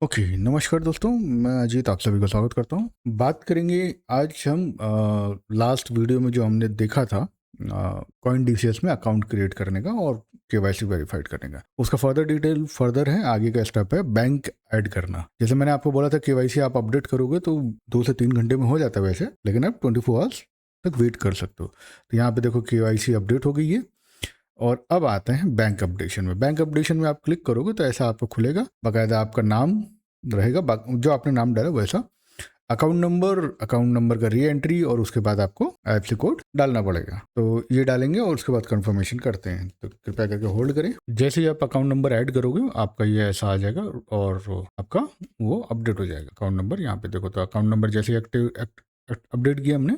Okay, नमस्कार दोस्तों, मैं अजीत आप सभी का स्वागत करता हूँ। बात करेंगे आज हम लास्ट वीडियो में जो हमने देखा था कॉइन डीसीएस में अकाउंट क्रिएट करने का और केवाईसी वेरीफाइड करने का। उसका फर्दर है, आगे का स्टेप है बैंक ऐड करना। जैसे मैंने आपको बोला था केवाईसी आप अपडेट करोगे तो 2 से 3 घंटे में हो जाता है वैसे, लेकिन आप 24 आवर्स तक वेट कर सकते हो। तो यहाँ पे देखो केवाईसी अपडेट हो गई है। और अब आते हैं बैंक अपडेशन में। बैंक अपडेशन में आप क्लिक करोगे तो ऐसा आपको खुलेगा, बाकायदा आपका नाम रहेगा, जो आपने नाम डाला वैसा, अकाउंट नंबर का री एंट्री और उसके बाद आपको आईएफएससी कोड डालना पड़ेगा। तो ये डालेंगे और उसके बाद कंफर्मेशन करते हैं। तो कृपया करके होल्ड करें। जैसे ही आप अकाउंट नंबर ऐड करोगे आपका ये ऐसा आ जाएगा और आपका वो अपडेट हो जाएगा अकाउंट नंबर। यहाँ पे देखो तो अकाउंट नंबर जैसे अपडेट किया हमने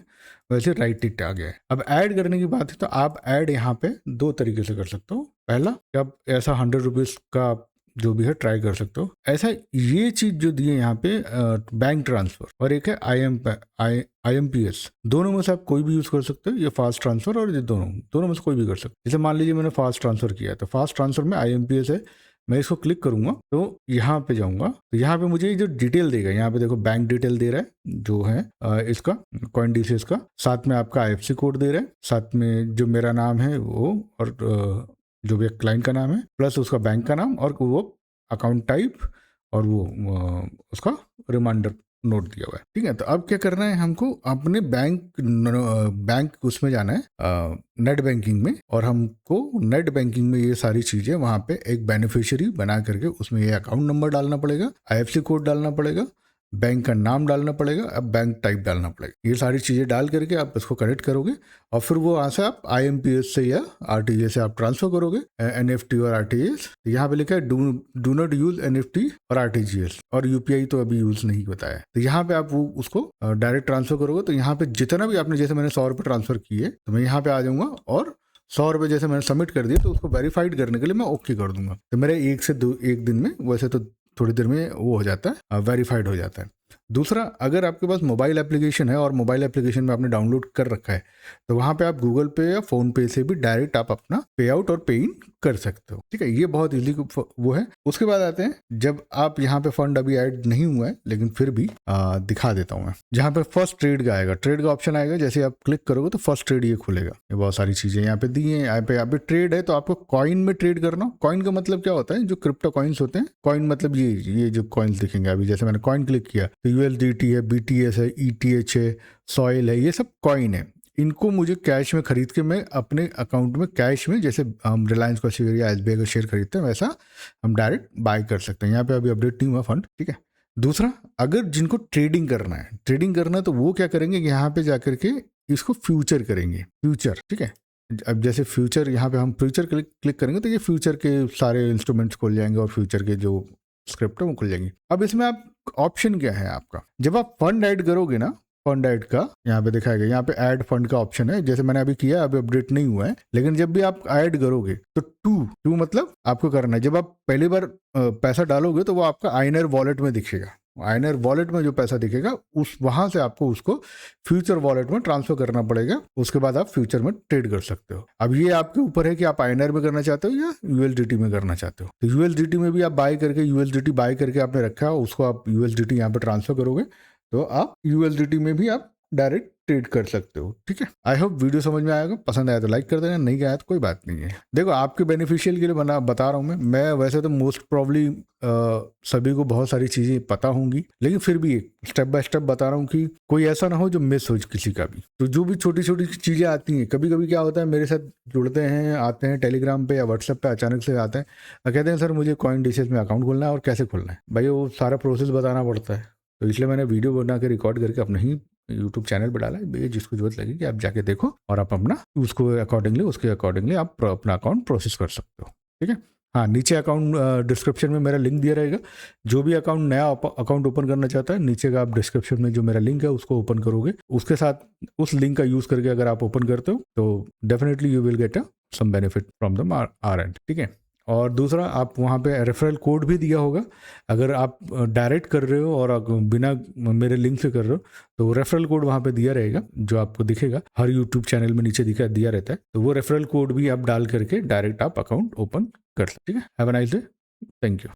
वैसे राइट टिक आ गया है। अब ऐड करने की बात है तो आप ऐड यहाँ पे 2 तरीके से कर सकते हो। पहला कि आप ऐसा 100 रुपीज़ का जो भी है ट्राई कर सकते हो। ऐसा ये चीज जो दी है यहाँ पे बैंक ट्रांसफर, और एक है IMPS। दोनों में से आप कोई भी यूज कर सकते हो, ये फास्ट ट्रांसफर और ये दोनों में से कोई भी कर सकते हो। जैसे मान लीजिए मैंने फास्ट ट्रांसफर किया तो फास्ट ट्रांसफर में IMPS है, मैं इसको क्लिक करूंगा तो यहाँ पे जाऊंगा तो यहाँ पे मुझे जो डिटेल देगा, यहाँ पे देखो बैंक डिटेल दे रहा है जो है इसका कॉइन डीसीएस का, साथ में आपका IFSC कोड दे रहा है, साथ में जो मेरा नाम है वो, और जो भी क्लाइंट का नाम है, प्लस उसका बैंक का नाम और वो अकाउंट टाइप और वो उसका रिमाइंडर नोट दिया हुआ है। ठीक है, तो अब क्या करना है, हमको अपने बैंक उसमें जाना है नेट बैंकिंग में, और हमको नेट बैंकिंग में ये सारी चीजें वहां पे एक बेनिफिशियरी बना करके उसमें ये अकाउंट नंबर डालना पड़ेगा, IFSC कोड डालना पड़ेगा, बैंक का नाम डालना पड़ेगा, अब बैंक टाइप डालना पड़ेगा। ये सारी चीज़ें डाल करके आप इसको कनेक्ट करोगे और फिर वो वहाँ से आप IMPS से या RTGS से आप ट्रांसफर करोगे NFT और RTGS। यहाँ पे लिखा है डू नॉट यूज NFT और RTGS, और UPI तो अभी यूज नहीं बताया। तो यहाँ पे आप वो उसको डायरेक्ट ट्रांसफर करोगे। तो यहाँ पे जितना भी आपने, जैसे मैंने 100 रुपये ट्रांसफर किए तो मैं यहाँ पे आ जाऊँगा और 100 रुपये जैसे मैंने सबमिट कर दिया तो उसको वेरीफाइड करने के लिए मैं ओके कर दूंगा। तो मेरे 1 दिन में, वैसे तो थोड़ी देर में वो हो जाता है, वेरीफाइड हो जाता है। दूसरा, अगर आपके पास मोबाइल एप्लीकेशन है और मोबाइल एप्लीकेशन में आपने डाउनलोड कर रखा है तो वहाँ पे आप गूगल पे या फ़ोन पे से भी डायरेक्ट आप अपना पे आउट और पे इन कर सकते हो। ठीक है, ये बहुत इजी वो है। उसके बाद आते हैं, जब आप यहाँ पे फंड अभी ऐड नहीं हुआ है लेकिन फिर भी दिखा देता हूँ मैं। जहाँ पे फर्स्ट ट्रेड का आएगा, ट्रेड का ऑप्शन आएगा, जैसे आप क्लिक करोगे तो फर्स्ट ट्रेड ये खुलेगा। ये बहुत सारी चीज़ें यहाँ पे दी हैं। यहाँ पे ट्रेड है तो आपको कॉइन में ट्रेड करना। कॉइन का मतलब क्या होता है, जो क्रिप्टो कॉइन्स होते हैं। कॉइन मतलब ये जो कॉइन्स दिखेंगे अभी, जैसे मैंने कॉइन क्लिक किया तो USDT है, BTS है, ETH है, सॉइल है, ये सब कॉइन है। इनको मुझे कैश में खरीद के मैं अपने अकाउंट में कैश में, जैसे हम रिलायंस का शेयर या SBI का शेयर खरीदते हैं वैसा हम डायरेक्ट बाय कर सकते हैं। यहाँ पे अभी अपडेट नहीं हुआ फंड। ठीक है, दूसरा, अगर जिनको ट्रेडिंग करना है तो वो क्या करेंगे, यहाँ पे जाकर के इसको फ्यूचर करेंगे। फ्यूचर, ठीक है, अब जैसे फ्यूचर, यहाँ पे हम फ्यूचर क्लिक करेंगे तो ये फ्यूचर के सारे इंस्ट्रूमेंट्स खुल जाएंगे और फ्यूचर के जो स्क्रिप्ट है वो खुल जाएंगी। अब इसमें आप ऑप्शन क्या है आपका, जब आप फंड ऐड करोगे ना, फंड ऐड का यहाँ पे दिखाएगा, यहाँ पे ऐड फंड का ऑप्शन है, जैसे मैंने अभी किया, अभी अपडेट नहीं हुआ है, लेकिन जब भी आप ऐड करोगे तो टू मतलब आपको करना है, जब आप पहली बार पैसा डालोगे तो वो आपका आइनर वॉलेट में दिखेगा। आइनर वॉलेट में जो पैसा दिखेगा उस वहां से आपको उसको फ्यूचर वॉलेट में ट्रांसफर करना पड़ेगा। उसके बाद आप फ्यूचर में ट्रेड कर सकते हो। अब ये आपके ऊपर है कि आप आइनर में करना चाहते हो या USDT में करना चाहते हो। तो USDT में भी आप USDT बाय करके आपने रखा है, उसको आप USDT यहाँ पे ट्रांसफर करोगे तो आप USDT में भी आप डायरेक्ट ट्रेड कर सकते हो। ठीक है, आई होप वीडियो समझ में आएगा। पसंद आया तो लाइक कर देना, नहीं आया तो कोई बात नहीं है। देखो, आपके बेनिफिशियल के लिए बता रहा हूँ मैं वैसे तो मोस्ट प्रॉब्ली सभी को बहुत सारी चीजें पता होंगी, लेकिन फिर भी स्टेप बाय स्टेप बता रहा हूँ कि कोई ऐसा ना हो जो मिस हो किसी का भी। तो जो भी छोटी छोटी चीजें आती हैं, कभी कभी क्या होता है, मेरे साथ जुड़ते हैं, आते हैं टेलीग्राम पे या व्हाट्सएप पे, अचानक से आते हैं और कहते हैं सर मुझे कॉइन डीसीएस में अकाउंट खोलना है और कैसे खोलना है। भाई वो सारा प्रोसेस बताना पड़ता है, तो इसलिए मैंने वीडियो बना के रिकॉर्ड करके अपने ही यूट्यूब चैनल पर डाला है। जिसको जरूरत लगेगी आप जाके देखो और आप अपना उसके अकॉर्डिंगली आप अपना अकाउंट प्रोसेस कर सकते हो। ठीक है, हाँ, नीचे अकाउंट डिस्क्रिप्शन में मेरा लिंक दिया रहेगा। जो भी नया अकाउंट ओपन करना चाहता है, नीचे का आप डिस्क्रिप्शन में जो मेरा लिंक है उसको ओपन करोगे, उसके साथ उस लिंक का यूज करके अगर आप ओपन करते हो तो definitely you will get some benefit from the R and. ठीक है, और दूसरा, आप वहाँ पे रेफरल कोड भी दिया होगा। अगर आप डायरेक्ट कर रहे हो और बिना मेरे लिंक से कर रहे हो तो रेफरल कोड वहाँ पे दिया रहेगा, जो आपको दिखेगा हर यूट्यूब चैनल में नीचे दिया रहता है। तो वो रेफरल कोड भी आप डाल करके डायरेक्ट आप अकाउंट ओपन कर सकते। ठीक है, have a nice day, thank you.